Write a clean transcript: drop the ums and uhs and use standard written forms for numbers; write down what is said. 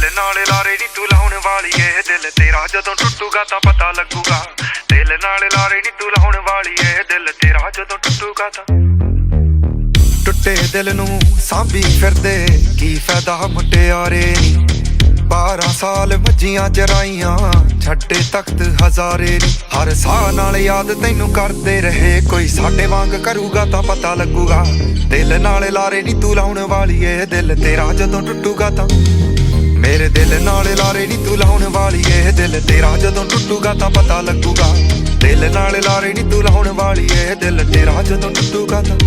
ਦਿਲ ਨਾਲ ਲਾਰੇ ਨੀ ਤੂੰ ਲਾਉਣ ਵਾਲੀ ਏ, ਦਿਲ ਤੇਰਾ ਜਦੋਂ ਟੁੱਟੂਗਾ ਤਾਂ ਪਤਾ ਲੱਗੂਗਾ। ਦਿਲ ਨਾਲ ਲਾਰੇ ਨੀ ਤੂੰ ਲਾਉਣ ਵਾਲੀ ਏ, ਦਿਲ ਤੇਰਾ ਜਦੋਂ ਟੁੱਟੂਗਾ ਤਾਂ। ਟੁੱਟੇ ਦਿਲ ਨੂੰ ਸਾਂਭੀ ਫਿਰਦੇ ਕੀ ਫਾਇਦਾ ਮੁਟਿਆਰੇ ਨੀ। 12 ਸਾਲ ਵੱਜੀਆਂ ਚਰਾਈਆਂ ਛੱਡੇ ਤਖਤ ਹਜ਼ਾਰੇ ਨੀ। ਹਰ ਸਾਹ ਨਾਲ ਯਾਦ ਤੈਨੂੰ ਕਰਦੇ ਰਹੇ, ਕੋਈ ਸਾਡੇ ਵਾਂਗ ਕਰੂਗਾ ਤਾਂ ਪਤਾ ਲੱਗੂਗਾ। ਦਿਲ ਨਾਲ ਲਾਰੇ ਨੀ ਤੂੰ ਲਾਉਣ ਵਾਲੀ ਏ, ਦਿਲ ਤੇਰਾ ਜਦੋਂ ਟੁੱਟੂਗਾ ਤਾਂ। ਮੇਰੇ ਦਿਲ ਨਾਲ ਲਾਰੇ ਨੀ ਤੂੰ ਲਾਉਣ ਵਾਲੀ ਏ, ਦਿਲ ਤੇਰਾ ਜਦੋਂ ਟੁੱਟੂਗਾ ਤਾਂ ਪਤਾ ਲੱਗੂਗਾ। ਦਿਲ ਨਾਲ ਲਾਰੇ ਨੀ ਤੂੰ ਲਾਉਣ ਵਾਲੀ ਏ, ਦਿਲ ਤੇਰਾ ਜਦੋਂ ਟੁੱਟੂਗਾ ਤਾਂ।